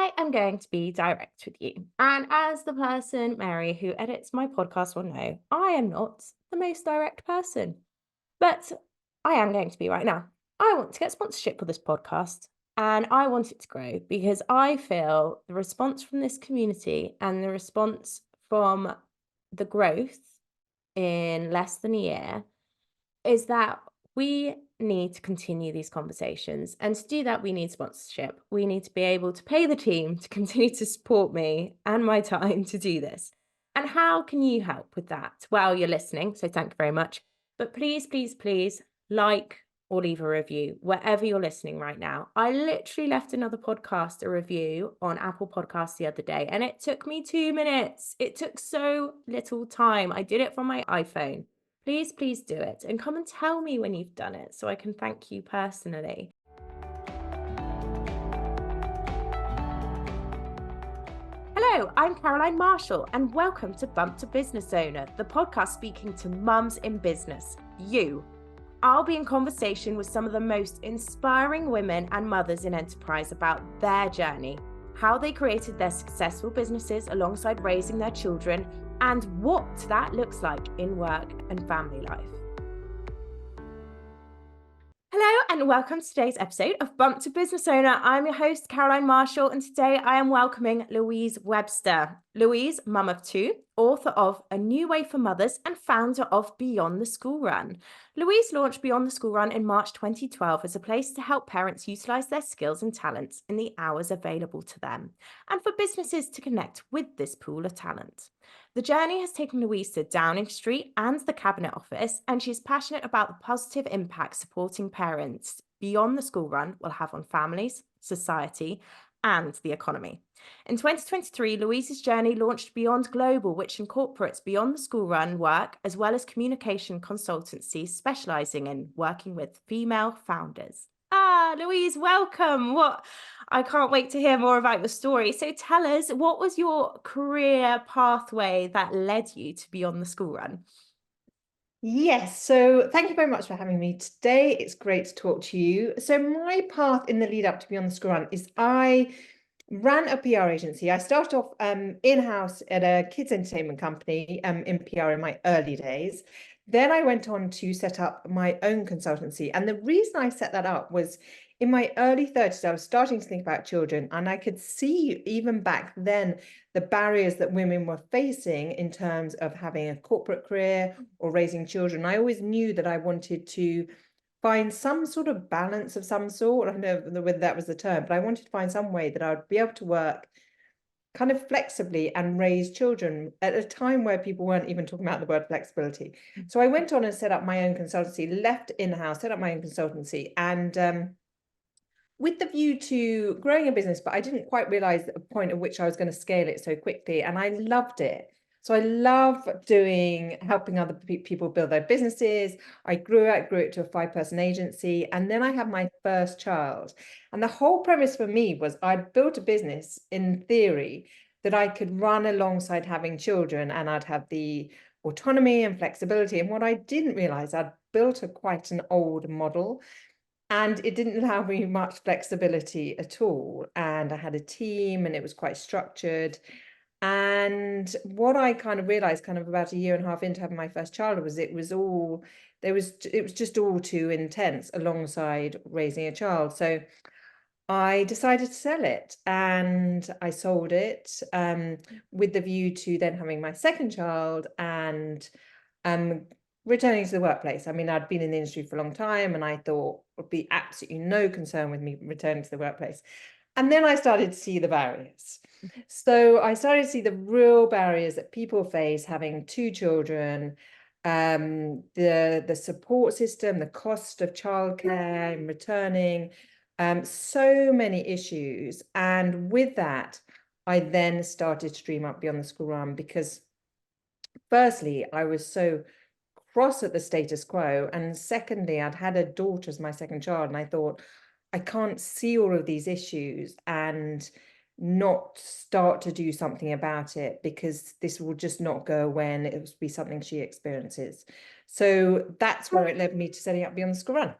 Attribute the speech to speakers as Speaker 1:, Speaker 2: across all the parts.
Speaker 1: I am going to be direct with you. And as the person, Mary, who edits my podcast will know, I am not the most direct person. But I am going to be right now. I want to get sponsorship for this podcast and I want it to grow because I feel the response from this community and the response from the growth in less than a year is that we need to continue these conversations. And to do that, we need sponsorship. We need to be able to pay the team to continue to support me and my time to do this. And how can you help with that? Well, you're listening, so thank you very much. But please, please, please like or leave a review wherever you're listening right now. I literally left another podcast a review on Apple Podcasts the other day, and it took me 2 minutes. It took so little time. I did it from my iPhone. Please, please do it and come and tell me when you've done it so I can thank you personally. Hello, I'm Caroline Marshall and welcome to Bump to Business Owner, the podcast speaking to mums in business, you. I'll be in conversation with some of the most inspiring women and mothers in enterprise about their journey, how they created their successful businesses alongside raising their children, and what that looks like in work and family life. Hello and welcome to today's episode of Bump to Business Owner. I'm your host, Caroline Marshall, and today I am welcoming Louise Webster. Louise, mum of two, author of A New Way for Mothers and founder of Beyond the School Run. Louise launched Beyond the School Run in March 2012 as a place to help parents utilise their skills and talents in the hours available to them, and for businesses to connect with this pool of talent. The journey has taken Louise to Downing Street and the Cabinet Office, and she's passionate about the positive impact supporting parents beyond the school run will have on families, society, and the economy. In 2023, Louise's journey launched Beyond Global, which incorporates beyond the school run work as well as communication consultancy specialising in working with female founders. Louise, welcome. I can't wait to hear more about your story. So tell us, what was your career pathway that led you to Beyond the School Run?
Speaker 2: Yes, so thank you very much for having me today. It's great to talk to you. So my path in the lead up to Beyond the School Run is I ran a PR agency. I started off in-house at a kids entertainment company in PR in my early days. Then I went on to set up my own consultancy. And the reason I set that up was in my early 30s, I was starting to think about children, and I could see even back then the barriers that women were facing in terms of having a corporate career or raising children. I always knew that I wanted to find some sort of balance of some sort. I don't know whether that was the term, but I wanted to find some way that I would be able to work kind of flexibly and raise children at a time where people weren't even talking about the word flexibility. So I went on and set up my own consultancy, left in-house, set up my own consultancy, and with the view to growing a business, but I didn't quite realize the point at which I was going to scale it so quickly, and I loved it. So I love helping other people build their businesses. I grew it to a 5-person agency, and then I had my first child. And the whole premise for me was I'd built a business in theory that I could run alongside having children, and I'd have the autonomy and flexibility. And what I didn't realize, I'd built quite an old model, and it didn't allow me much flexibility at all. And I had a team and it was quite structured. And what I kind of realized kind of about a year and a half into having my first child was it was just all too intense alongside raising a child. So I decided to sell it, and I sold it with the view to then having my second child and returning to the workplace. I mean, I'd been in the industry for a long time, and I thought would be absolutely no concern with me returning to the workplace. And then I started to see the barriers. So I started to see the real barriers that people face having two children, the support system, the cost of childcare and returning, so many issues. And with that, I then started to dream up Beyond the School Run, because firstly, I was so cross at the status quo, and secondly, I'd had a daughter as my second child, and I thought, I can't see all of these issues and not start to do something about it, because this will just not go away and it will be something she experiences. So that's where it led me to setting up Beyond the School Run.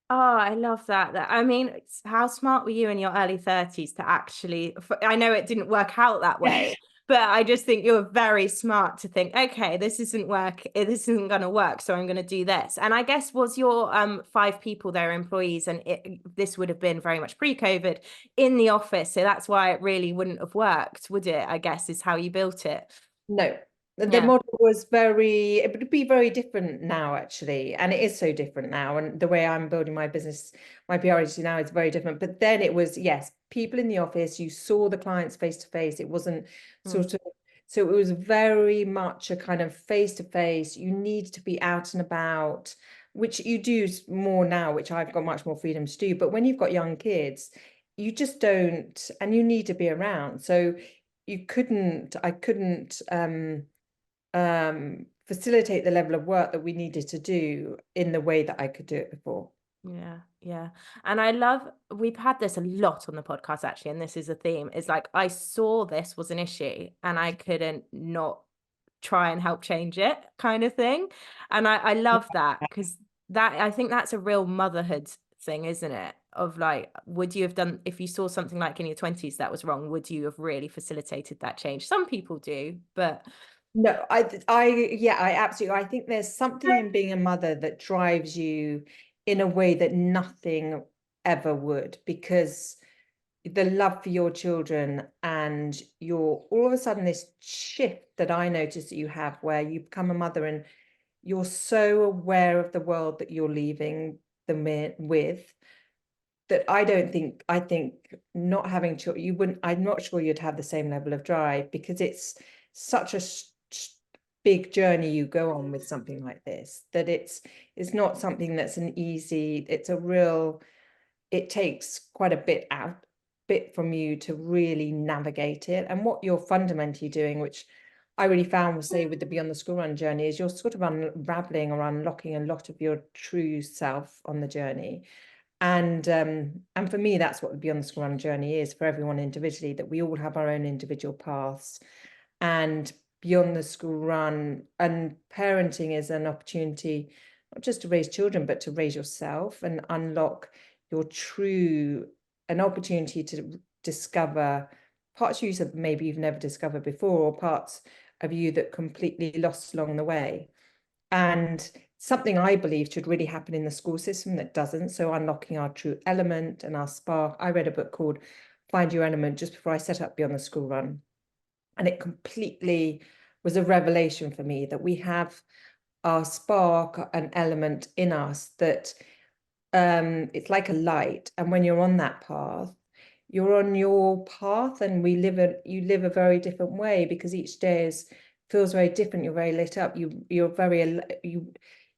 Speaker 1: Oh, I love that. I mean, how smart were you in your early 30s to actually, I know it didn't work out that way, but I just think you're very smart to think, okay, this isn't going to work, so I'm going to do this. And I guess was your 5 people there, employees, and this would have been very much pre-COVID in the office, so that's why it really wouldn't have worked, would it? I guess is how you built it.
Speaker 2: No, the
Speaker 1: Yeah.
Speaker 2: model was it would be very different now, actually. And it is so different now. And the way I'm building my business, my PR agency now is very different. But then it was, yes, people in the office, you saw the clients face to face. It wasn't
Speaker 1: Mm.
Speaker 2: sort of, so it was very much a kind of face to face. You need to be out and about, which you do more now, which I've got much more freedom to do. But when you've got young kids, you just don't, and you need to be around. So I couldn't facilitate the level of work that we needed to do in the way that I could do it before.
Speaker 1: Yeah, yeah. And we've had this a lot on the podcast actually, and this is a theme, is like I saw this was an issue and I couldn't not try and help change it kind of thing. And I love that because I think that's a real motherhood thing, isn't it? Of like, would you have done, if you saw something like in your 20s that was wrong, would you have really facilitated that change? Some people do, but
Speaker 2: No, yeah, I absolutely, I think there's something in being a mother that drives you in a way that nothing ever would, because the love for your children and your all of a sudden this shift that I notice that you have where you become a mother and you're so aware of the world that you're leaving them with, that I think not having children, you wouldn't, I'm not sure you'd have the same level of drive, because it's such a big journey you go on with something like this, that it's not something that's an easy, it's a real, it takes quite a bit from you to really navigate it. And what you're fundamentally doing, which I really found, was say with the Beyond the School Run journey, is you're sort of unraveling or unlocking a lot of your true self on the journey. And for me, that's what the Beyond the School Run journey is for everyone individually, that we all have our own individual paths. And Beyond the School Run and parenting is an opportunity not just to raise children, but to raise yourself and unlock your true, an opportunity to discover parts of you that maybe you've never discovered before, or parts of you that completely lost along the way. And something I believe should really happen in the school system that doesn't. So unlocking our true element and our spark. I read a book called Find Your Element just before I set up Beyond the School Run. And it completely was a revelation for me that we have our spark, an element in us that it's like a light. And when you're on that path, you're on your path, and you live a very different way, because each day feels very different. You're very lit up. You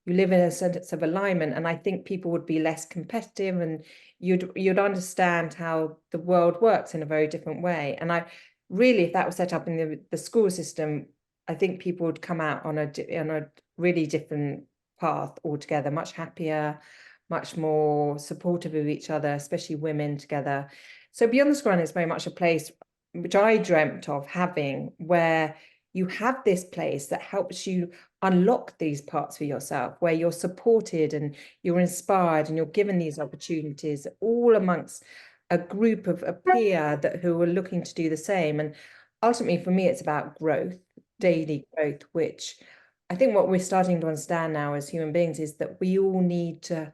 Speaker 2: live in a sense of alignment. And I think people would be less competitive, and you'd understand how the world works in a very different way. And I really, if that was set up in the school system, I think people would come out on a really different path altogether, much happier, much more supportive of each other, especially women together. So Beyond the School Run is very much a place which I dreamt of having, where you have this place that helps you unlock these parts for yourself, where you're supported and you're inspired and you're given these opportunities, all amongst a group of a peer who are looking to do the same. And ultimately, for me, it's about growth, daily growth, which I think what we're starting to understand now as human beings is that we all need to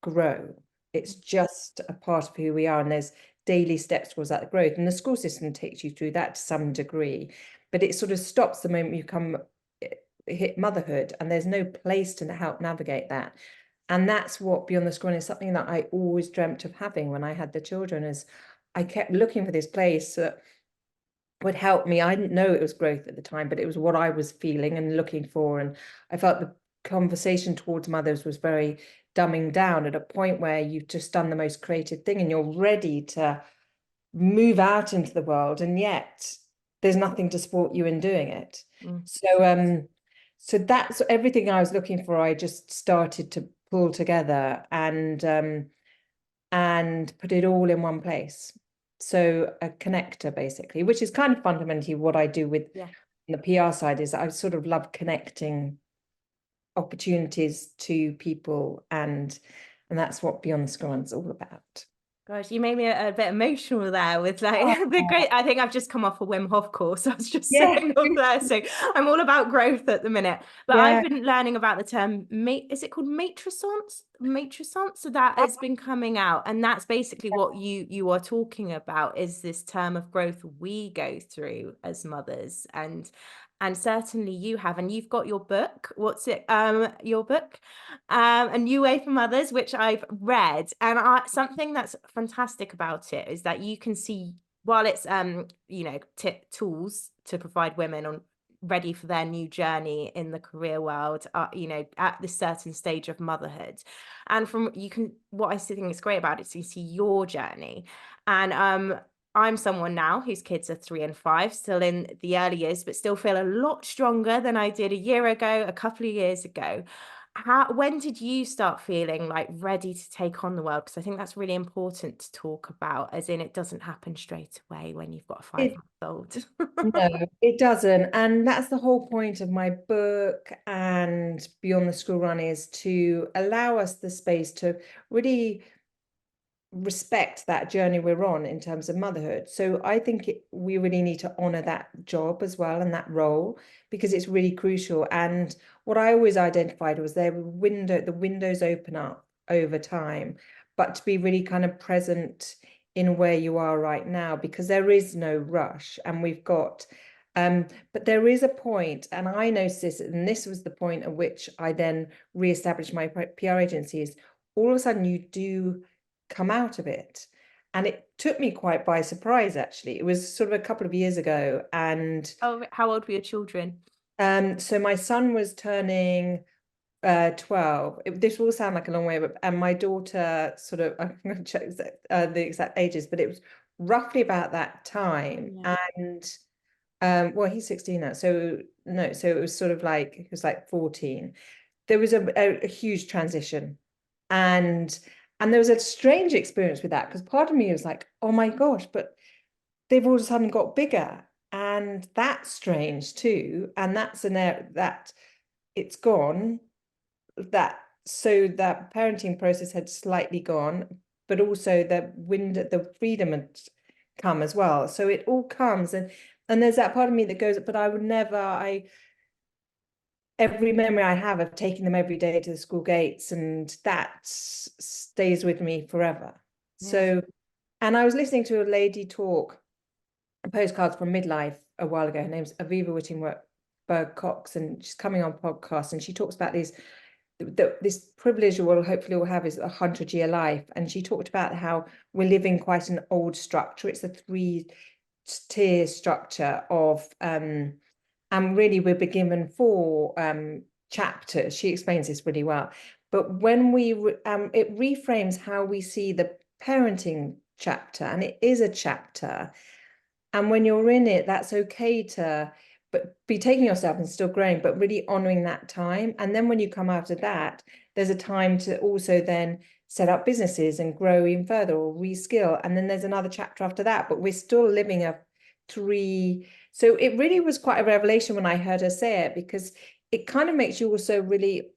Speaker 2: grow. It's just a part of who we are, and there's daily steps towards that growth. And the school system takes you through that to some degree, but it sort of stops the moment you hit motherhood, and there's no place to help navigate that. And that's what Beyond the School Run is, something that I always dreamt of having when I had the children, is I kept looking for this place that would help me. I didn't know it was growth at the time, but it was what I was feeling and looking for. And I felt the conversation towards mothers was very dumbing down, at a point where you've just done the most creative thing and you're ready to move out into the world, and yet there's nothing to support you in doing it.
Speaker 1: mm,
Speaker 2: So that's everything I was looking for. I just started to pull together and put it all in one place. So a connector, basically, which is kind of fundamentally what I do with
Speaker 1: yeah.
Speaker 2: the PR side, is I sort of love connecting opportunities to people and And that's what Beyond the Screen's all about.
Speaker 1: Gosh, you made me a bit emotional there with like the great. I think I've just come off a Wim Hof course. I was just
Speaker 2: Yeah,
Speaker 1: saying off there. So I'm all about growth at the minute. But I've
Speaker 2: yeah.
Speaker 1: been learning about the term is it called matricence? Matricence. So that has been coming out. And that's basically what you are talking about, is this term of growth we go through as mothers. And certainly you have, and you've got your book. What's it? Your book, A New Way for Mothers, which I've read. And something that's fantastic about it is that you can see, while it's tools to provide women on ready for their new journey in the career world, at this certain stage of motherhood. And what I think is great about it is you see your journey. And I'm someone now whose kids are 3 and 5, still in the early years, but still feel a lot stronger than I did a year ago, a couple of years ago. When did you start feeling like ready to take on the world? Because I think that's really important to talk about, as in it doesn't happen straight away when you've got a 5-month-old.
Speaker 2: No, it doesn't. And that's the whole point of my book and Beyond the School Run, is to allow us the space to really respect that journey we're on in terms of motherhood. So I think we really need to honor that job as well, and that role, because it's really crucial. And what I always identified was the windows open up over time, but to be really kind of present in where you are right now, because there is no rush, and we've got but there is a point, and I noticed this, and this was the point at which I then reestablished my PR agencies. All of a sudden you do come out of it. And it took me quite by surprise, actually. It was sort of a couple of years ago. And
Speaker 1: Oh, how old were your children?
Speaker 2: so my son was turning 12. This will sound like a long way, and my daughter sort of, I'm going to check the exact ages, but it was roughly about that time.
Speaker 1: Yeah.
Speaker 2: And well, he's 16 now. So no, so it was sort of like, it was like 14. There was a huge transition. And there was a strange experience with that, because part of me was like, oh my gosh, but they've all of a sudden got bigger. And that's strange too. And that's that it's gone. So that parenting process had slightly gone, but also the freedom had come as well. So it all comes, and there's that part of me that goes, but I would never, every memory I have of taking them every day to the school gates, and that stays with me forever.
Speaker 1: Yeah.
Speaker 2: So, and I was listening to a lady talk, postcards from midlife, a while ago. Her name's Aviva Whittingberg Cox, and she's coming on podcast, and she talks about this privilege we'll hopefully all have is a 100-year life. And she talked about how we're living quite an old structure. It's a 3-tier structure of and really we're given 4 chapters. She explains this really well. But when it reframes how we see the parenting chapter, and it is a chapter. And when you're in it, that's okay to be taking yourself and still growing, but really honoring that time. And then when you come after that, there's a time to also then set up businesses and grow even further or reskill. And then there's another chapter after that, but we're still living a 3. So it really was quite a revelation when I heard her say it, because it kind of makes you also really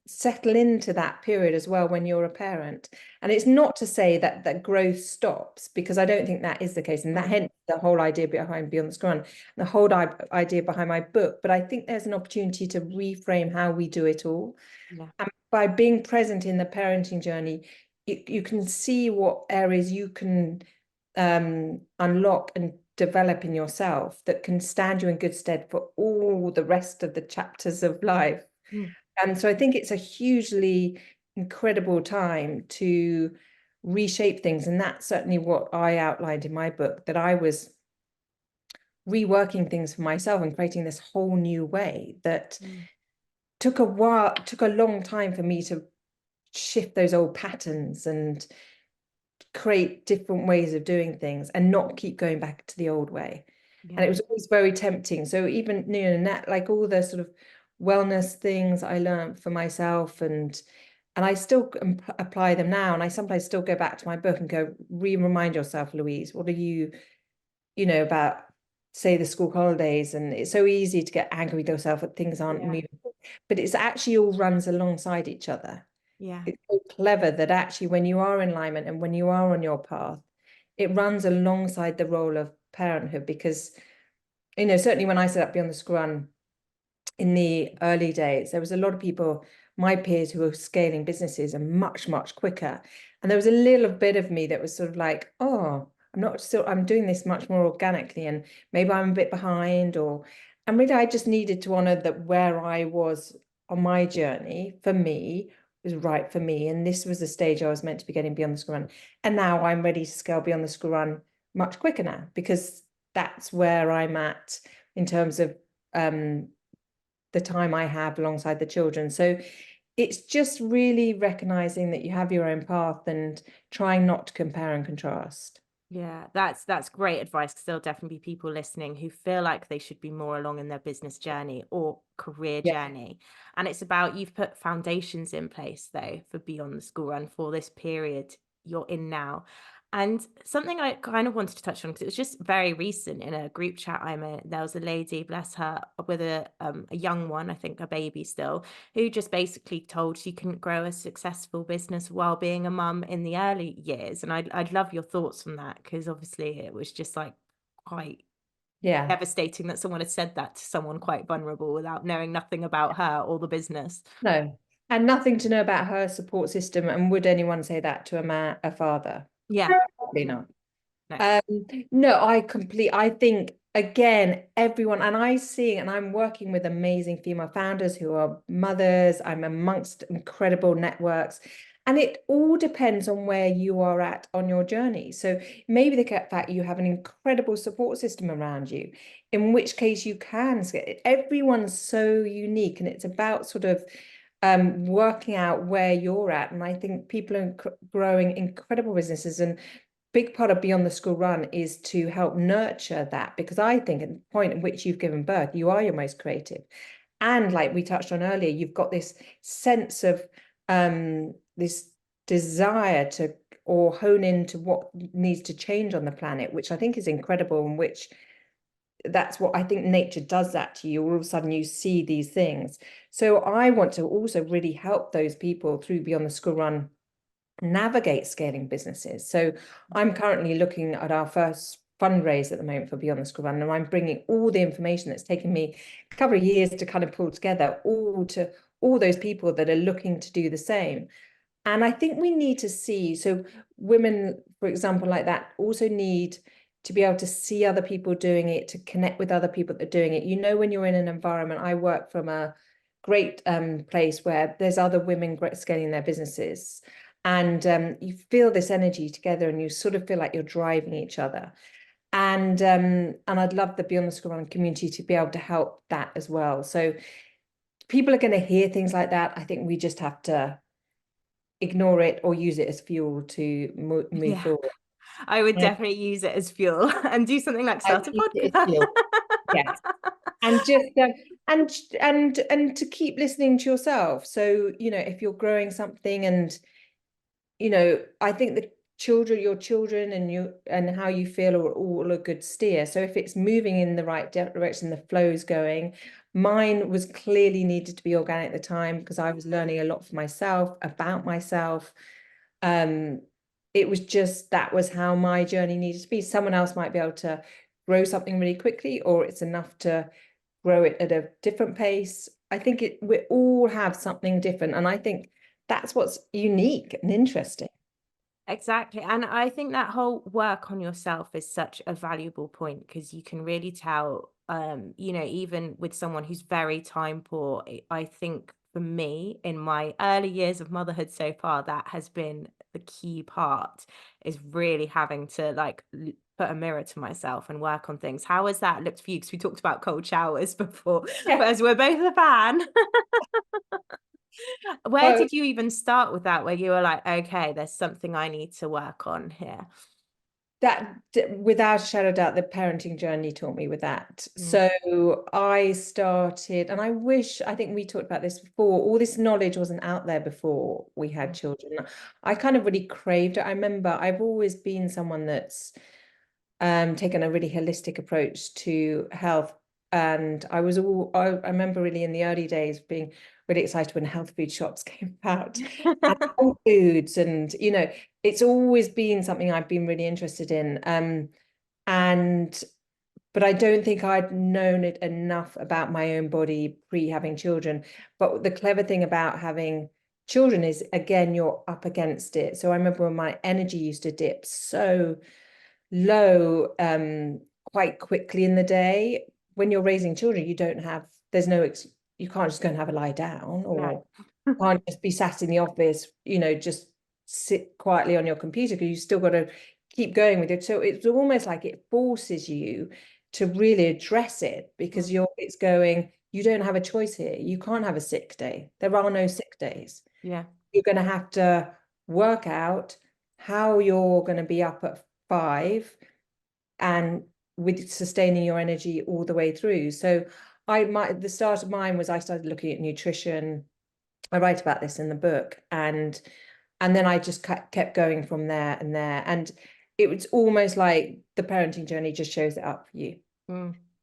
Speaker 2: settle into that period as well when you're a parent. And it's not to say that growth stops, because I don't think that is the case, and that hence the whole idea behind Beyond the Scrum, the whole idea behind my book. But I think there's an opportunity to reframe how we do it all.
Speaker 1: Yeah.
Speaker 2: And by being present in the parenting journey, you can see what areas you can unlock and develop in yourself that can stand you in good stead for all the rest of the chapters of life. And so I think it's a hugely incredible time to reshape things. And that's certainly what I outlined in my book, that I was reworking things for myself and creating this whole new way that took a long time for me to shift those old patterns and create different ways of doing things and not keep going back to the old way.
Speaker 1: Yeah.
Speaker 2: And it was always very tempting. So even, like all the sort of wellness things I learned for myself, and I still apply them now. And I sometimes still go back to my book and go, remind yourself, Louise, what are you about, say, the school holidays? And it's so easy to get angry with yourself that things aren't moving but it's actually all runs alongside each other.
Speaker 1: Yeah.
Speaker 2: It's so clever that actually when you are in alignment and when you are on your path, it runs alongside the role of parenthood. Because, certainly when I set up Beyond the School Run in the early days, there was a lot of people, my peers, who were scaling businesses and much, much quicker. And there was a little bit of me that was sort of like, oh, I'm doing this much more organically, and maybe I'm a bit behind, and really I just needed to honor that where I was on my journey for me was right for me. And this was the stage I was meant to be getting Beyond the School Run. And now I'm ready to scale Beyond the School Run much quicker now, because that's where I'm at in terms of the time I have alongside the children. So it's just really recognizing that you have your own path and trying not to compare and contrast.
Speaker 1: Yeah, that's great advice, because there'll definitely be people listening who feel like they should be more along in their business journey or career
Speaker 2: Yeah.
Speaker 1: journey. And it's about, you've put foundations in place though for Beyond the School Run for this period you're in now. And something I kind of wanted to touch on, because it was just very recent in a group chat I'm in, there was a lady, bless her, with a young one, I think a baby still, who just basically told she couldn't grow a successful business while being a mum in the early years. And I'd love your thoughts on that, because obviously it was just like quite
Speaker 2: Yeah.
Speaker 1: devastating that someone had said that to someone quite vulnerable without knowing nothing about her or the business.
Speaker 2: No. And nothing to know about her support system. And would anyone say that to a father?
Speaker 1: Yeah,
Speaker 2: Probably not.
Speaker 1: no.
Speaker 2: No, I think again, everyone, and I'm working with amazing female founders who are mothers. I'm amongst incredible networks, and it all depends on where you are at on your journey. So maybe the fact you have an incredible support system around you, in which case you can everyone's so unique, and it's about sort of working out where you're at. And I think people are growing incredible businesses, and big part of Beyond the School Run is to help nurture that, because I think at the point at which you've given birth, you are your most creative. And like we touched on earlier, you've got this sense of this desire to or hone into what needs to change on the planet, which I think is incredible, and which that's what I think nature does that to you. All of a sudden you see these things. So I want to also really help those people through Beyond the School Run navigate scaling businesses. So I'm currently looking at our first fundraise at the moment for Beyond the School Run, and I'm bringing all the information that's taken me a couple of years to kind of pull together, all to all those people that are looking to do the same. And I think we need to see, so women, for example, like that, also need to be able to see other people doing it, to connect with other people that are doing it. When you're in an environment, I work from a great place where there's other women scaling their businesses, and you feel this energy together, and you sort of feel like you're driving each other. And I'd love the Beyond the School Run community to be able to help that as well. So people are going to hear things like that. I think we just have to ignore it or use it as fuel to move
Speaker 1: Yeah,
Speaker 2: forward.
Speaker 1: I would
Speaker 2: Yeah,
Speaker 1: definitely use it as fuel and do something like
Speaker 2: I
Speaker 1: start a
Speaker 2: use it as
Speaker 1: podcast.
Speaker 2: fuel. Yes, and just and to keep listening to yourself. So if you're growing something, and I think the your children and you and how you feel are all a good steer. So if it's moving in the right direction, the flow's going. Mine was clearly needed to be organic at the time, because I was learning a lot for myself, about myself. It was just, that was how my journey needed to be. Someone else might be able to grow something really quickly, or it's enough to grow it at a different pace. I think we all have something different, and I think that's what's unique and interesting.
Speaker 1: Exactly. And I think that whole work on yourself is such a valuable point, because you can really tell, even with someone who's very time poor, I think for me, in my early years of motherhood so far, that has been the key part, is really having to like put a mirror to myself and work on things. How has that looked for you? Because we talked about cold showers before,
Speaker 2: Yeah.
Speaker 1: but as we're both a fan, where
Speaker 2: Well,
Speaker 1: did you even start with that, where you were like, okay, there's something I need to work on here?
Speaker 2: that without a shadow of doubt, the parenting journey taught me with that.
Speaker 1: Mm,
Speaker 2: So I started, and I think we talked about this before, all this knowledge wasn't out there before we had
Speaker 1: mm,
Speaker 2: children. I kind of really craved it. I remember I've always been someone that's taken a really holistic approach to health, And I remember really in the early days being really excited when health food shops came out and whole foods, and it's always been something I've been really interested in. And but I don't think I'd known it enough about my own body pre having children. But the clever thing about having children is, again, you're up against it. So I remember when my energy used to dip so low quite quickly in the day. When you're raising children, you don't have, there's no, you can't just go and have a lie down, or can't just be sat in the office, just sit quietly on your computer, because you still got to keep going with it. So it's almost like it forces you to really address it, because it's going, you don't have a choice here. You can't have a sick day. There are no sick days.
Speaker 1: Yeah.
Speaker 2: You're going to have to work out how you're going to be up at 5 and with sustaining your energy all the way through. So the start of mine was, I started looking at nutrition. I write about this in the book, and then I just kept going from there and there. And it was almost like the parenting journey just shows it up for you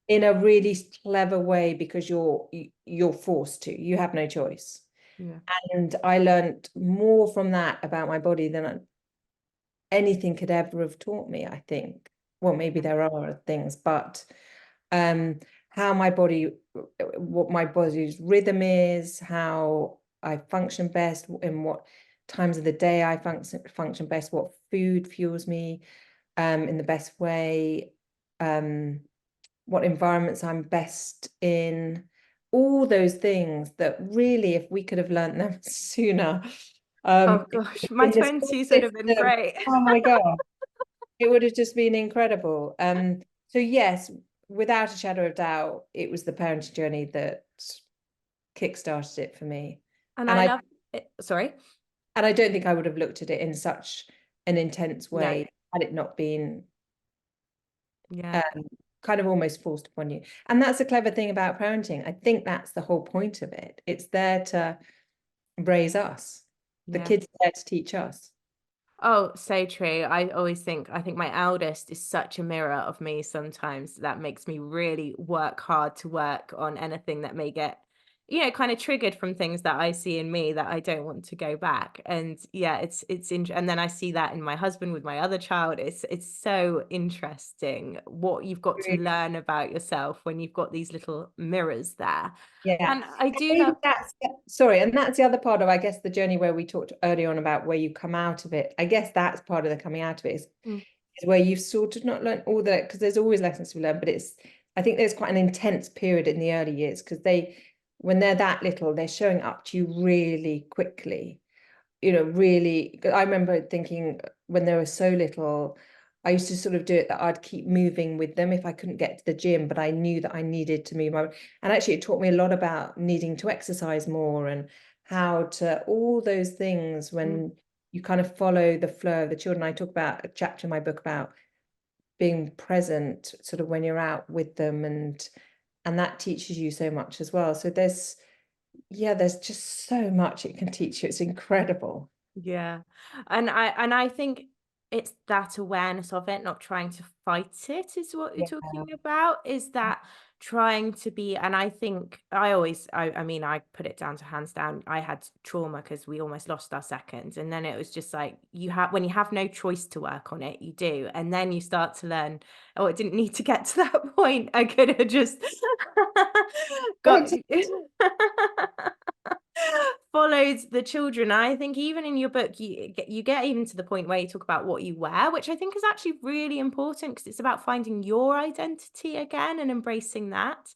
Speaker 2: in a really clever way, because you're forced to. You have no choice.
Speaker 1: Yeah.
Speaker 2: And I learned more from that about my body than anything could ever have taught me, I think. Well, maybe there are things, but how my body, what my body's rhythm is, how I function best, in what times of the day I function best, what food fuels me in the best way, what environments I'm best in, all those things that really, if we could have learned them sooner.
Speaker 1: Oh gosh, my
Speaker 2: in the school
Speaker 1: 20s would have been
Speaker 2: system,
Speaker 1: great.
Speaker 2: oh my God, it would have just been incredible. So yes, without a shadow of doubt, it was the parenting journey that kickstarted it for me.
Speaker 1: And
Speaker 2: And
Speaker 1: I
Speaker 2: I
Speaker 1: love it. Sorry.
Speaker 2: and I don't think I would have looked at it in such an intense
Speaker 1: No.
Speaker 2: way had it not been
Speaker 1: Yeah.
Speaker 2: kind of almost forced upon you. And that's the clever thing about parenting. I think that's the whole point of it. It's there to raise us. The
Speaker 1: Yeah.
Speaker 2: kids are there to teach us.
Speaker 1: Oh, so true. I think my eldest is such a mirror of me sometimes. That makes me really work hard to work on anything that may get, kind of triggered from things that I see in me that I don't want to go back. And yeah, and then I see that in my husband with my other child. It's so interesting what you've got to learn about yourself when you've got these little mirrors there.
Speaker 2: Yeah.
Speaker 1: And I
Speaker 2: And
Speaker 1: do
Speaker 2: maybe
Speaker 1: love.
Speaker 2: sorry, and that's the other part of, I guess, the journey where we talked early on about where you come out of it. I guess that's part of the coming out of it is where you've sort of not learned all that, because there's always lessons to learn, but I think there's quite an intense period in the early years, because when they're that little, they're showing up to you really quickly. Really, I remember thinking when they were so little, I used to sort of do it that I'd keep moving with them if I couldn't get to the gym, but I knew that I needed to move. And actually, it taught me a lot about needing to exercise more, and how to, all those things when you kind of follow the flow of the children. I talk about a chapter in my book about being present, sort of when you're out with them, and that teaches you so much as well. So there's just so much it can teach you. It's incredible.
Speaker 1: Yeah. And I think it's that awareness of it, not trying to fight it is what you're
Speaker 2: Yeah.
Speaker 1: talking about, is that trying to be, and I think I mean, I put it down to hands down. I had trauma because we almost lost our second. And then it was just like when you have no choice to work on it, you do. And then you start to learn, oh, it didn't need to get to that point. I could have just got followed the children. I think even in your book, you get even to the point where you talk about what you wear, which I think is actually really important, because it's about finding your identity again and embracing that.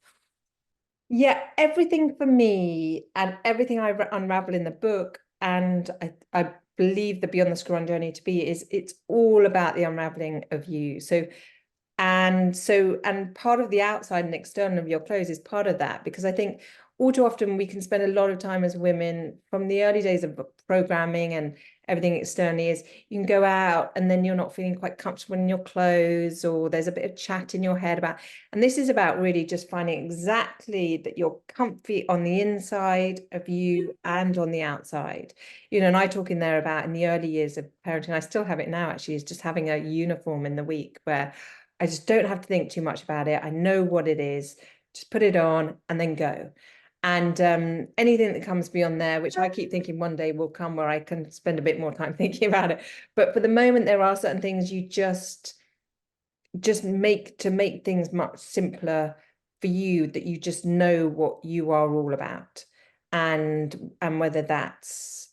Speaker 2: Yeah, everything for me and everything I unravel in the book, and I believe the Beyond the Scrum journey to be, is it's all about the unraveling of you. And part of the outside and external of your clothes is part of that, because I think all too often we can spend a lot of time as women, from the early days of programming and everything externally, is you can go out and then you're not feeling quite comfortable in your clothes, or there's a bit of chat in your head about, and this is about really just finding exactly that you're comfy on the inside of you and on the outside. And I talk in there about, in the early years of parenting, I still have it now actually, is just having a uniform in the week where I just don't have to think too much about it. I know what it is. just put it on and then go. And anything that comes beyond there, which I keep thinking one day will come where I can spend a bit more time thinking about it. But for the moment, there are certain things you just make things much simpler for you, that you just know what you are all about. And whether that's,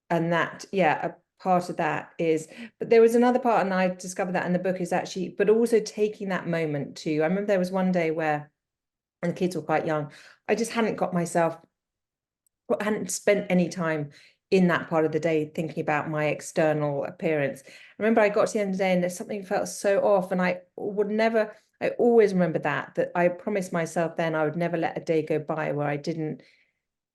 Speaker 2: and that, yeah, a part of that is, but there was another part, and I discovered that in the book, is actually, but also taking that moment too. I remember there was one day where, and the kids were quite young, I just hadn't got myself, I hadn't spent any time in that part of the day thinking about my external appearance. I remember I got to the end of the day and there's something felt so off, and I always remember that I promised myself then I would never let a day go by where I didn't,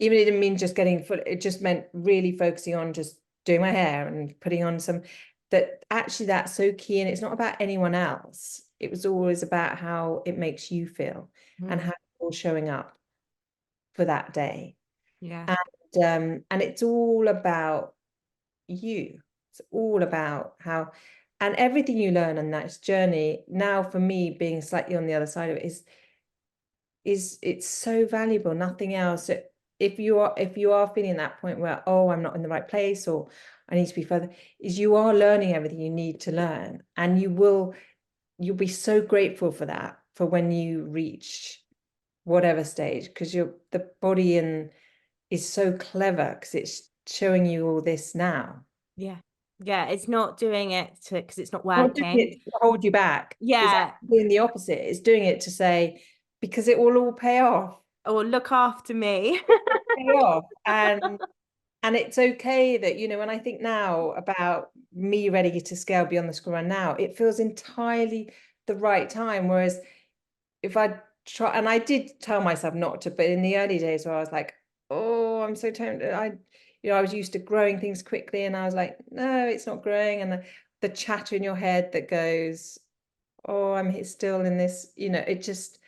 Speaker 2: even it didn't mean just getting full, it just meant really focusing on just doing my hair and putting on some, that actually that's so key. And it's not about anyone else. It was always about how it makes you feel and how you're showing up for that day.
Speaker 1: Yeah.
Speaker 2: And it's all about you. It's all about how, and everything you learn on that journey. Now, for me, being slightly on the other side of it is it's so valuable. Nothing else. If you are feeling that point where, oh, I'm not in the right place, or I need to be further, is you are learning everything you need to learn, and you'll be so grateful for that, for when you reach whatever stage, because the body is so clever, because it's showing you all this now.
Speaker 1: Yeah. Yeah. It's not doing it because it's not
Speaker 2: Not doing
Speaker 1: working.
Speaker 2: it to hold you back. It's
Speaker 1: Yeah.
Speaker 2: actually doing the opposite. It's doing it to say, because it will all pay off.
Speaker 1: Or look after me.
Speaker 2: Pay off. And it's okay that, when I think now about me ready to scale beyond the school run now, it feels entirely the right time. Whereas if I try, and I did tell myself not to, but in the early days where I was like, oh, I'm so tempted. I was used to growing things quickly, and I was like, no, it's not growing. And the chatter in your head that goes, oh, I'm still in this, it just,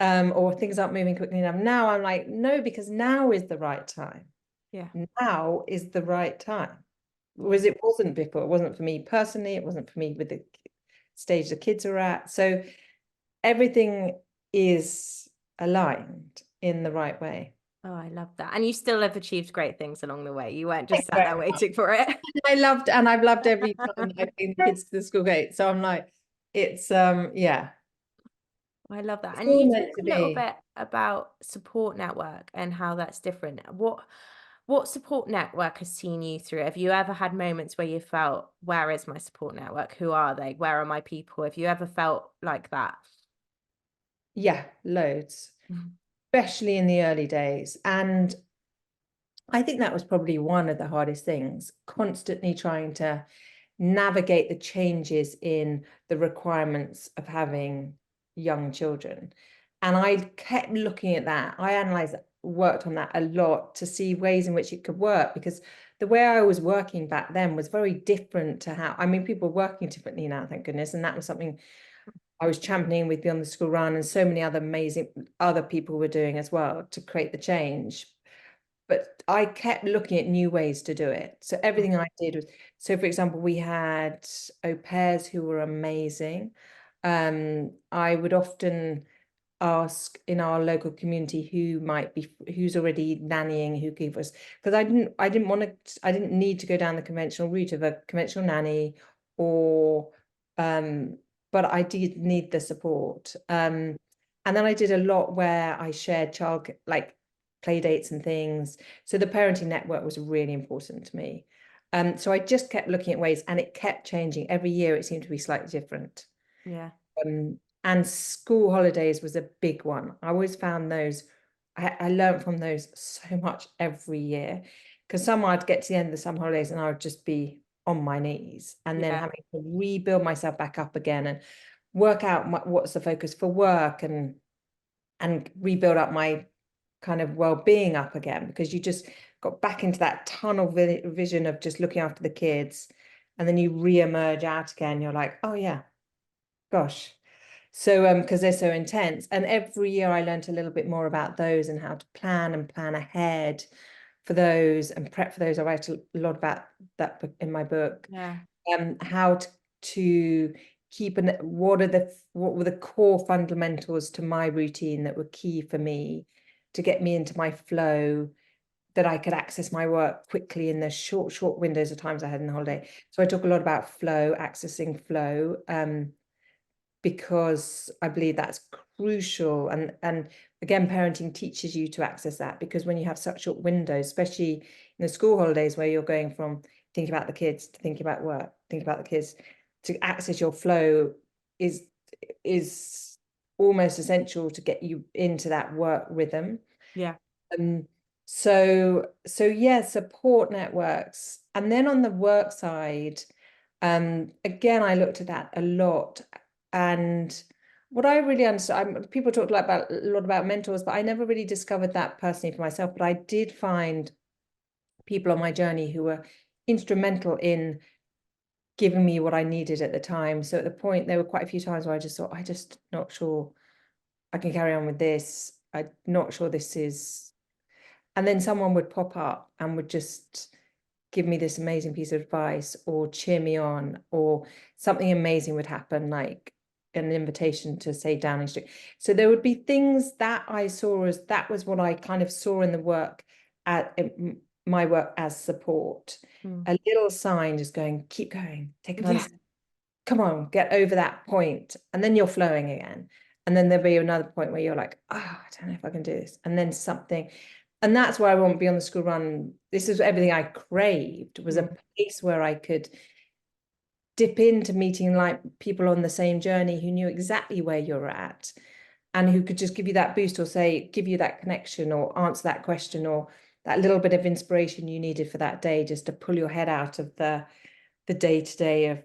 Speaker 2: or things aren't moving quickly enough. Now I'm like, no, because now is the right time.
Speaker 1: Yeah.
Speaker 2: Now is the right time. Whereas it wasn't before. It wasn't for me personally. It wasn't for me with the stage the kids are at. So everything is aligned in the right way.
Speaker 1: Oh, I love that. And you still have achieved great things along the way. You weren't just sat there waiting for it.
Speaker 2: I've loved every time I've been the kids to the school gate. So I'm like, it's yeah.
Speaker 1: I love that.
Speaker 2: It's
Speaker 1: And
Speaker 2: all
Speaker 1: you
Speaker 2: meant
Speaker 1: talk
Speaker 2: to
Speaker 1: a little
Speaker 2: be.
Speaker 1: bit about support network and how that's different. What support network has seen you through? Have you ever had moments where you felt, where is my support network? Who are they? Where are my people? Have you ever felt like that?
Speaker 2: Yeah, loads,
Speaker 1: Mhm.
Speaker 2: especially in the early days. And I think that was probably one of the hardest things, constantly trying to navigate the changes in the requirements of having young children. And I kept looking at that. I analyzed, worked on that a lot to see ways in which it could work, because the way I was working back then was very different to how, I mean, people are working differently now, thank goodness. And that was something I was championing with Beyond the School Run, and so many other amazing other people were doing as well to create the change. But I kept looking at new ways to do it. So everything I did was, so for example, we had au pairs who were amazing. I would often ask in our local community who's already nannying, who gave us, because I didn't need to go down the conventional route of a conventional nanny, or but I did need the support. And then I did a lot where I shared child, like, play dates and things. So the parenting network was really important to me. So I just kept looking at ways, and it kept changing. Every year it seemed to be slightly different.
Speaker 1: Yeah.
Speaker 2: And school holidays was a big one. I always found those, I learned from those so much every year, because some I'd get to the end of the summer holidays and I would just be on my knees, and then
Speaker 1: Yeah.
Speaker 2: having to rebuild myself back up again and work out what's the focus for work, and rebuild up my kind of well-being up again, because you just got back into that tunnel vision of just looking after the kids, and then you re-emerge out again. You're like, oh yeah, gosh. So because they're so intense, and every year I learned a little bit more about those and how to plan ahead for those and prep for those. I write a lot about that in my book.
Speaker 1: Yeah.
Speaker 2: How to what were the core fundamentals to my routine that were key for me to get me into my flow, that I could access my work quickly in the short windows of times I had in the holiday. So I talk a lot about flow, accessing flow, because I believe that's crucial. And again, parenting teaches you to access that, because when you have such short windows, especially in the school holidays where you're going from thinking about the kids to thinking about work, thinking about the kids, to access your flow is almost essential to get you into that work rhythm.
Speaker 1: Yeah.
Speaker 2: So yeah, support networks. And then on the work side, again, I looked at that a lot. And what I really understood, people talk a lot about mentors, but I never really discovered that personally for myself. But I did find people on my journey who were instrumental in giving me what I needed at the time. So at the point, there were quite a few times where I just thought, I just not sure I can carry on with this. I'm not sure this is. And then someone would pop up and would just give me this amazing piece of advice or cheer me on, or something amazing would happen, like an invitation to say Downing Street. So there would be things that I saw as, that was what I kind of saw in the work, at my work as support. A little sign just going, keep going, take another
Speaker 1: Yeah.
Speaker 2: step. Come on, get over that point. And then you're flowing again. And then there'll be another point where you're like, oh, I don't know if I can do this. And then something. And that's where I want Beyond the School Run. This is everything I craved, was a place where I could dip into meeting like people on the same journey who knew exactly where you're at, and who could just give you that boost, or say, give you that connection, or answer that question, or that little bit of inspiration you needed for that day, just to pull your head out of the day-to-day of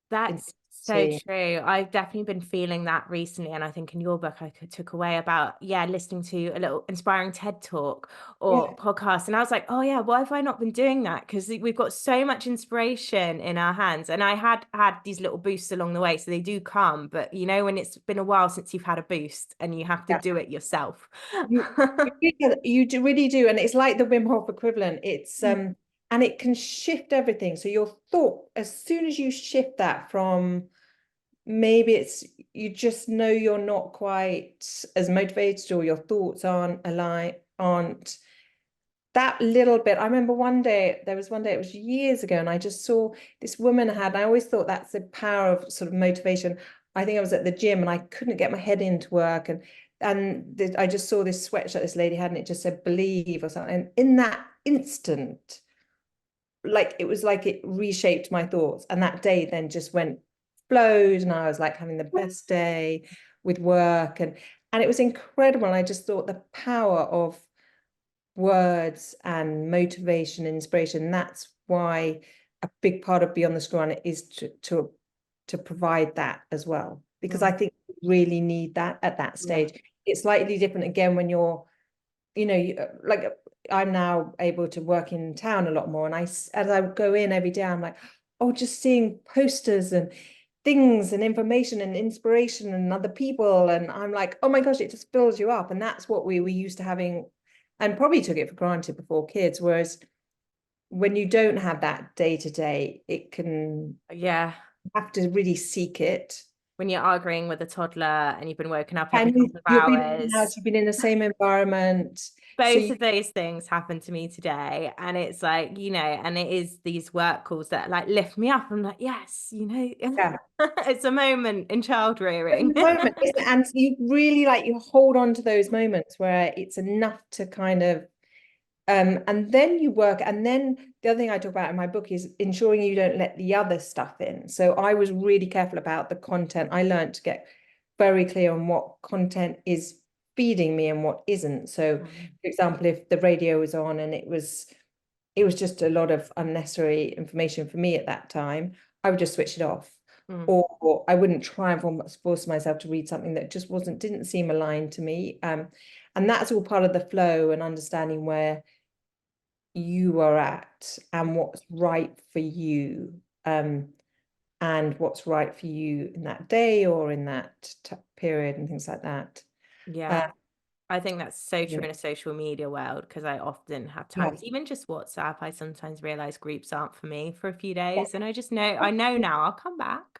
Speaker 1: That's so
Speaker 2: intensity.
Speaker 1: true. I've definitely been feeling that recently. And I think in your book, took away about, yeah, listening to a little inspiring TED talk or
Speaker 2: Yeah.
Speaker 1: podcast. And I was like, oh, yeah, why have I not been doing that? Because we've got so much inspiration in our hands. And I had these little boosts along the way. So they do come. But, you know, when it's been a while since you've had a boost and you have to
Speaker 2: Yeah.
Speaker 1: do it yourself.
Speaker 2: You really do, and it's like the Wim Hof equivalent. It's and it can shift everything. So your thought, as soon as you shift that from, maybe it's, you just know you're not quite as motivated, or your thoughts aren't aligned, aren't that little bit. I remember there was one day, it was years ago, and I just saw this woman had, I always thought that's the power of sort of motivation. I think I was at the gym and I couldn't get my head into work, and I just saw this sweatshirt this lady had, and it just said believe or something. And in that instant, like it was like it reshaped my thoughts. And that day then just flowed, and I was like having the best day with work, and it was incredible. And I just thought the power of words and motivation and inspiration. That's why a big part of Beyond the School Run is to provide that as well, because I think you really need that at that
Speaker 1: Yeah.
Speaker 2: stage. It's slightly different again when you're, like I'm now able to work in town a lot more, and as I go in every day, I'm like, oh, just seeing posters and things and information and inspiration and other people, and I'm like, oh my gosh, it just fills you up. And that's what we were used to having, and probably took it for granted before kids. Whereas when you don't have that day to day, it can,
Speaker 1: Yeah.
Speaker 2: have to really seek it.
Speaker 1: When you're arguing with a toddler and you've been woken up every
Speaker 2: And
Speaker 1: couple of
Speaker 2: you've been in the house,
Speaker 1: hours.
Speaker 2: you've been in the same environment. So
Speaker 1: Both of those things happened to me today. And it's like, you know, and it is these work calls that like lift me up. I'm like, yes, you know,
Speaker 2: yeah,
Speaker 1: it's a moment in child rearing.
Speaker 2: moment, isn't it? And you really, like, you hold on to those moments where it's enough to kind of, and then you work. And then the other thing I talk about in my book is ensuring you don't let the other stuff in. So I was really careful about the content. I learned to get very clear on what content is feeding me and what isn't. So, for example, if the radio was on and it was just a lot of unnecessary information for me at that time, I would just switch it off. Or I wouldn't try and force myself to read something that just didn't seem aligned to me. And that's all part of the flow and understanding where you are at and what's right for you, and what's right for you in that day or in that period and things like that.
Speaker 1: Yeah. I think that's so true
Speaker 2: Yeah.
Speaker 1: in a social media world, because I often have
Speaker 2: Yeah.
Speaker 1: times, even just WhatsApp, I sometimes realize groups aren't for me for a few days. And I know now I'll come back.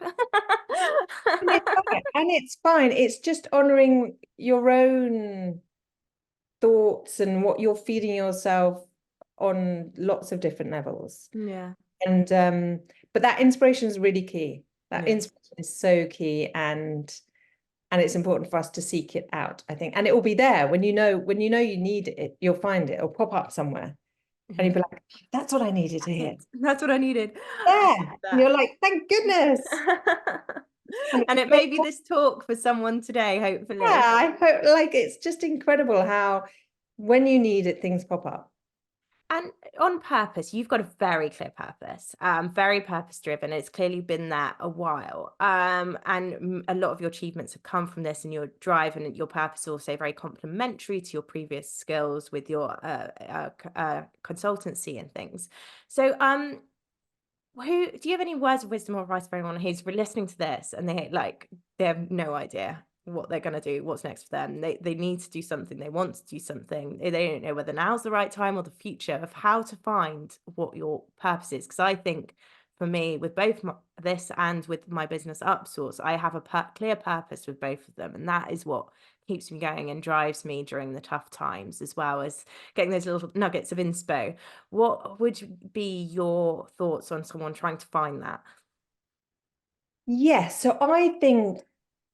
Speaker 2: And it's fine. And it's fine. It's just honoring your own thoughts and what you're feeding yourself on lots of different levels.
Speaker 1: Yeah.
Speaker 2: And but that inspiration is really key. That
Speaker 1: Yeah.
Speaker 2: inspiration is so key, and it's important for us to seek it out, I think. And it will be there when you know you need it, you'll find it. It'll pop up somewhere. And you'll be like, that's what I needed to hear.
Speaker 1: That's what I needed.
Speaker 2: There.
Speaker 1: I
Speaker 2: And you're like, thank goodness.
Speaker 1: bet.
Speaker 2: And
Speaker 1: And it may be this talk for someone today, hopefully.
Speaker 2: yeah, I hope, like, it's just incredible how when you need it, things pop up.
Speaker 1: And on purpose, you've got a very clear purpose, very purpose driven. It's clearly been there a while. And a lot of your achievements have come from this, and your drive and your purpose also very complementary to your previous skills with your consultancy and things. So, who do you have any words of wisdom or advice for anyone who's listening to this and they have no idea what they're going to do, what's next for them? They need to do something, they want to do something, they don't know whether now's the right time or the future of how to find what your purpose is. Because I think for me, with both this and with my business Upsource, I have a clear purpose with both of them, and that is what keeps me going and drives me during the tough times, as well as getting those little nuggets of inspo. What would be your thoughts on someone trying to find that?
Speaker 2: Yes, so I think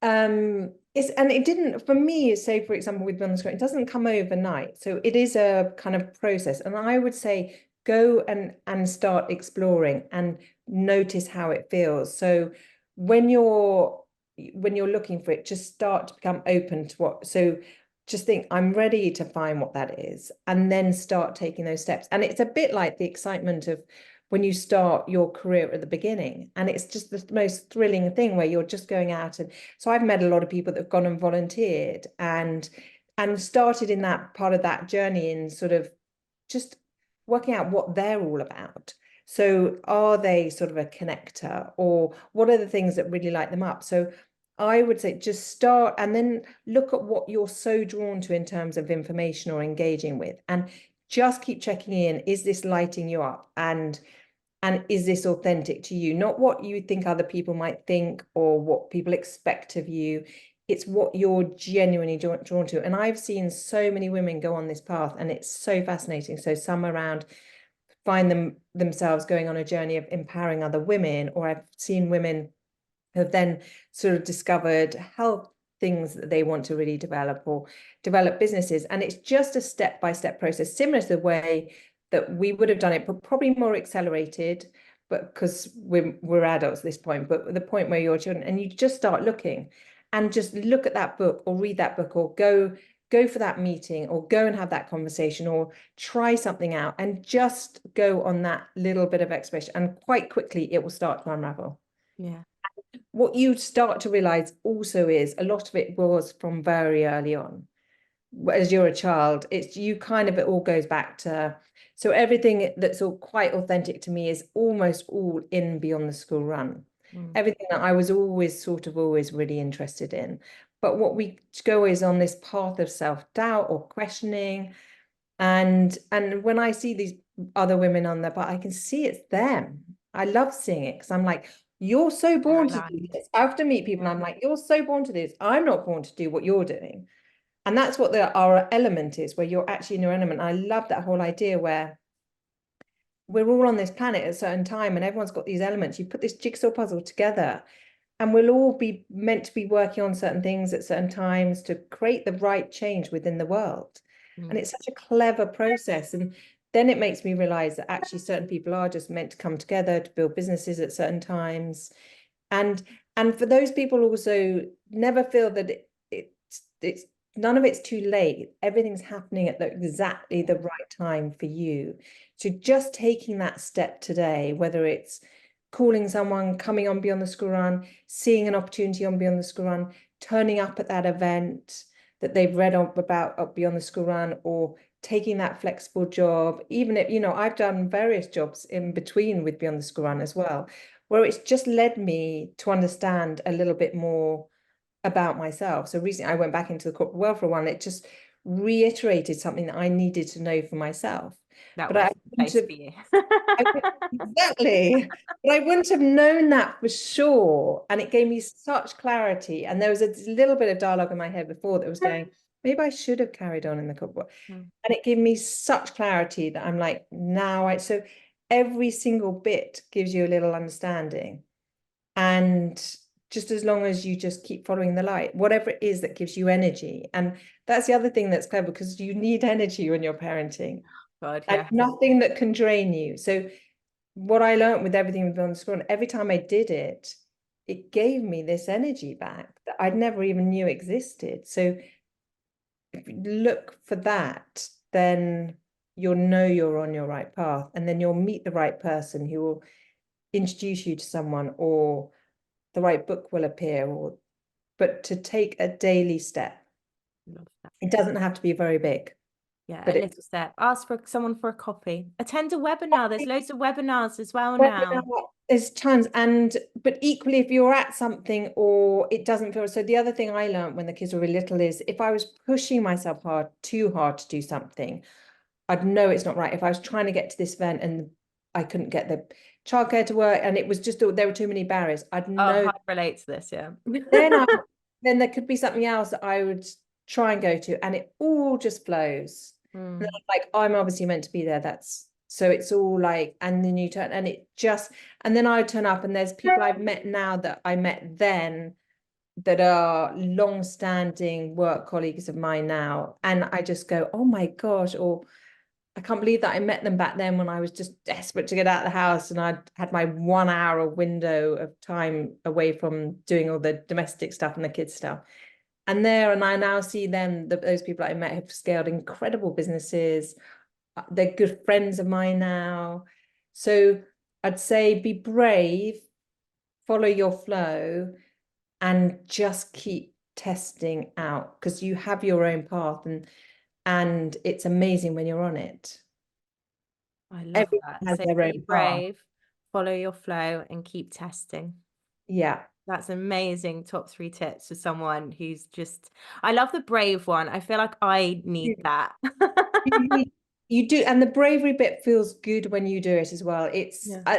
Speaker 2: it's, and it didn't, for me, say for example with Beyond the Screen, it doesn't come overnight. So it is a kind of process. And I would say go and start exploring and notice how it feels. So when you're looking for it, just start to become open to what, so just think, I'm ready to find what that is, and then start taking those steps. And it's a bit like the excitement of when you start your career at the beginning, and it's just the most thrilling thing where you're just going out. And so I've met a lot of people that have gone and volunteered and started in that part of that journey in sort of just working out what they're all about. So are they sort of a connector, or what are the things that really light them up? So I would say just start and then look at what you're so drawn to in terms of information or engaging with, and just keep checking in. Is this lighting you up? And is this authentic to you? Not what you think other people might think or what people expect of you. It's what you're genuinely drawn to. And I've seen so many women go on this path, and it's so fascinating. So some around find themselves going on a journey of empowering other women, or I've seen women who have then sort of discovered health things that they want to really develop, or develop businesses. And it's just a step-by-step process, similar to the way that we would have done it, but probably more accelerated, but because we're adults at this point, but the point where you're children, and you just start looking and just look at that book or read that book or go for that meeting or go and have that conversation or try something out, and just go on that little bit of exploration, and quite quickly it will start to unravel.
Speaker 1: Yeah.
Speaker 2: What you start to realize also is a lot of it was from very early on. As you're a child, it's you kind of, it all goes back to, so everything that's all quite authentic to me is almost all in Beyond the School Run. Everything that I was always really interested in. But what we go is on this path of self-doubt or questioning. And when I see these other women on there, but I can see it's them. I love seeing it because I'm like, you're so born to do this. I have to meet people and I'm like, you're so born to this. I'm not born to do what you're doing. And that's what our element is, where you're actually in your element. I love that whole idea where we're all on this planet at a certain time and everyone's got these elements. You put this jigsaw puzzle together and we'll all be meant to be working on certain things at certain times to create the right change within the world. And it's such a clever process. And then it makes me realize that actually certain people are just meant to come together to build businesses at certain times. And for those people also, never feel that it's none of it's too late. Everything's happening at exactly the right time for you. So just taking that step today, whether it's calling someone, coming on Beyond the School Run, seeing an opportunity on Beyond the School Run, turning up at that event that they've read about Beyond the School Run, or taking that flexible job, even if, I've done various jobs in between with Beyond the School Run as well, where it's just led me to understand a little bit more about myself. So recently I went back into the corporate world for a while, and it just reiterated something that I needed to know for myself.
Speaker 1: That
Speaker 2: But I
Speaker 1: was the
Speaker 2: wouldn't
Speaker 1: place
Speaker 2: have,
Speaker 1: for you.
Speaker 2: exactly, but I wouldn't have known that for sure. And it gave me such clarity. And there was a little bit of dialogue in my head before that was going, maybe I should have carried on in the cookbook.
Speaker 1: Mm.
Speaker 2: And it gave me such clarity that I'm like, so every single bit gives you a little understanding. And just as long as you just keep following the light, whatever it is that gives you energy. And that's the other thing that's clever, because you need energy when you're parenting.
Speaker 1: God,
Speaker 2: And
Speaker 1: yeah.
Speaker 2: nothing that can drain you. So what I learned with everything on the school, every time I did it, it gave me this energy back that I'd never even knew existed. So if you look for that, then you'll know you're on your right path, and then you'll meet the right person who will introduce you to someone, or the right book will appear, or but to take a daily step.
Speaker 1: Love that.
Speaker 2: It doesn't have to be very big.
Speaker 1: Yeah,
Speaker 2: But
Speaker 1: a little step. Ask for someone for a coffee. Attend a webinar. There's loads of webinars as well now.
Speaker 2: there's tons, but equally, if you're at something or it doesn't feel, so the other thing I learned when the kids were really little is if I was pushing myself too hard to do something, I'd know it's not right. If I was trying to get to this event and I couldn't get the childcare to work and it was just there were too many barriers, I'd know.
Speaker 1: I relate to this, yeah.
Speaker 2: Then there could be something else that I would try and go to, and it all just flows.
Speaker 1: Mm.
Speaker 2: And like, I'm obviously meant to be there. So it's all like, and then you turn, and and then I turn up, and there's people I've met now that I met then that are long-standing work colleagues of mine now, and I just go, oh my gosh, or I can't believe that I met them back then when I was just desperate to get out of the house, and I had my 1 hour window of time away from doing all the domestic stuff and the kids stuff. And I now see them, those people I met have scaled incredible businesses. They're good friends of mine now. So I'd say be brave, follow your flow, and just keep testing out, because you have your own path, and it's amazing when you're on it.
Speaker 1: I love
Speaker 2: Everyone
Speaker 1: that.
Speaker 2: has
Speaker 1: So
Speaker 2: their
Speaker 1: be
Speaker 2: own path.
Speaker 1: brave, follow your flow, and keep testing.
Speaker 2: Yeah.
Speaker 1: That's amazing. Top 3 tips for someone who's just, I love the brave one. I feel like I need that.
Speaker 2: You do, and the bravery bit feels good when you do it as well.
Speaker 1: Yeah.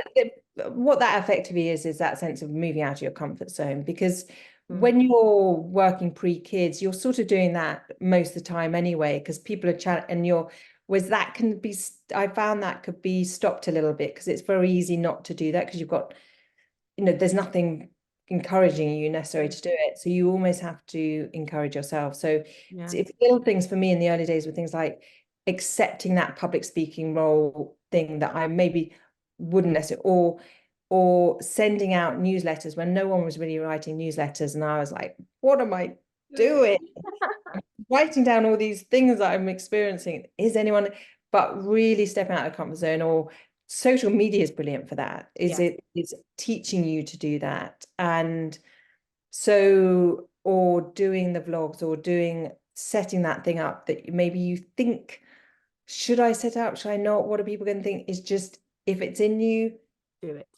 Speaker 2: What that effectively is that sense of moving out of your comfort zone, because
Speaker 1: Mm.
Speaker 2: when you're working pre-kids, you're sort of doing that most of the time anyway, because people are and that can be, I found that could be stopped a little bit, because it's very easy not to do that, because you've got, there's nothing encouraging you necessarily to do it. So you almost have to encourage yourself. So
Speaker 1: Yeah.
Speaker 2: it's little things for me in the early days were things like accepting that public speaking role thing that I maybe wouldn't necessarily, or sending out newsletters when no one was really writing newsletters. And I was like, what am I doing? Writing down all these things that I'm experiencing. Is anyone, but really stepping out of the comfort zone, or social media is brilliant for that. It's teaching you to do that. And so, or doing the vlogs, or setting that thing up that maybe you think, should I set up? Should I not? What are people going to think? Is just, if it's in you,
Speaker 1: Do it.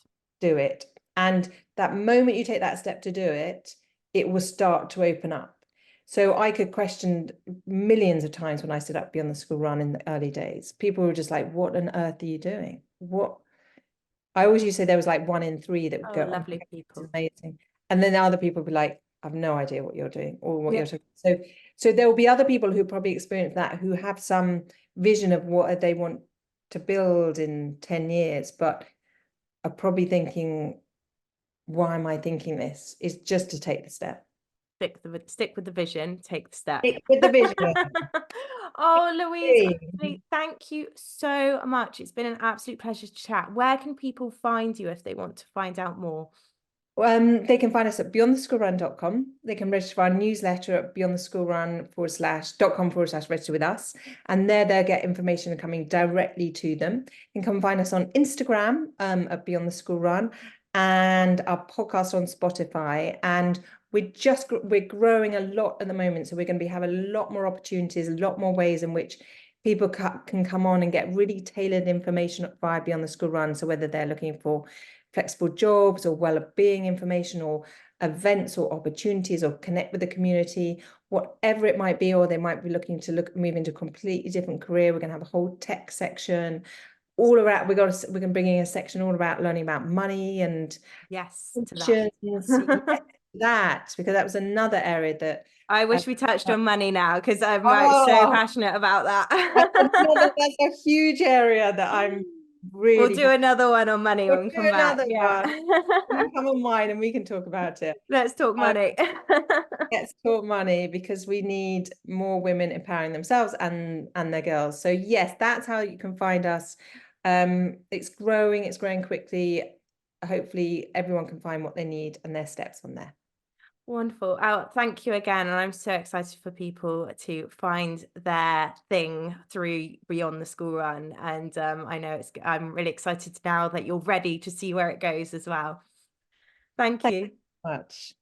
Speaker 2: do it. And that moment you take that step to do it, it will start to open up. So I could question millions of times when I stood up Beyond the School Run in the early days. People were just like, what on earth are you doing? What? I always used to say there was like 1 in 3 that would
Speaker 1: Oh,
Speaker 2: go, oh,
Speaker 1: lovely
Speaker 2: this is
Speaker 1: people.
Speaker 2: amazing. And then the other people would be like, I've no idea what you're doing or what
Speaker 1: Yeah.
Speaker 2: you're talking. So there will be other people who probably experience that, who have some vision of what they want to build in 10 years, but are probably thinking, why am I thinking this? Is just to take the step.
Speaker 1: Stick with the vision, take the step.
Speaker 2: Stick with the vision.
Speaker 1: Oh, Louise, honestly, thank you so much. It's been an absolute pleasure to chat. Where can people find you if they want to find out more?
Speaker 2: They can find us at beyondtheschoolrun.com. They can register for our newsletter at beyondtheschoolrun.com/register with us. And there they'll get information coming directly to them. You can come find us on Instagram at Beyond the School Run, and our podcast on Spotify. And we're growing a lot at the moment. So we're going to have a lot more opportunities, a lot more ways in which people can come on and get really tailored information via Beyond the School Run. So whether they're looking for flexible jobs or well-being information or events or opportunities or connect with the community, whatever it might be, or they might be looking to move into a completely different career. We're going to have a whole tech section all around. We're going to bring in a section all about learning about money and
Speaker 1: Yes, to
Speaker 2: options.
Speaker 1: that.
Speaker 2: Yes, that, because that was another area that
Speaker 1: I wish we touched on money now, because I'm so
Speaker 2: oh,
Speaker 1: passionate about that.
Speaker 2: that's a huge area that I'm
Speaker 1: We'll
Speaker 2: really.
Speaker 1: do another one on money
Speaker 2: We'll
Speaker 1: when we
Speaker 2: do
Speaker 1: come back.
Speaker 2: another
Speaker 1: Yeah.
Speaker 2: one. You come on mine and we can talk about it.
Speaker 1: Let's talk money.
Speaker 2: Let's talk money, because we need more women empowering themselves and their girls. So yes, that's how you can find us. It's growing quickly. Hopefully everyone can find what they need and their steps on there.
Speaker 1: Wonderful. Thank you again. And I'm so excited for people to find their thing through Beyond the School Run. And I know I'm really excited now that you're ready to see where it goes as well. Thank you
Speaker 2: so much.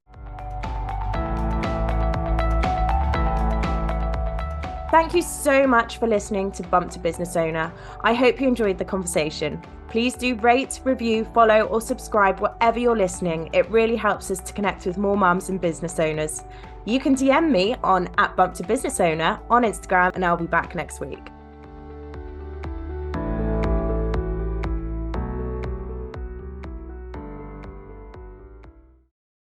Speaker 1: Thank you so much for listening to Bump to Business Owner. I hope you enjoyed the conversation. Please do rate, review, follow, or subscribe wherever you're listening. It really helps us to connect with more mums and business owners. You can DM me on @BumpToBusinessOwner on Instagram, and I'll be back next week.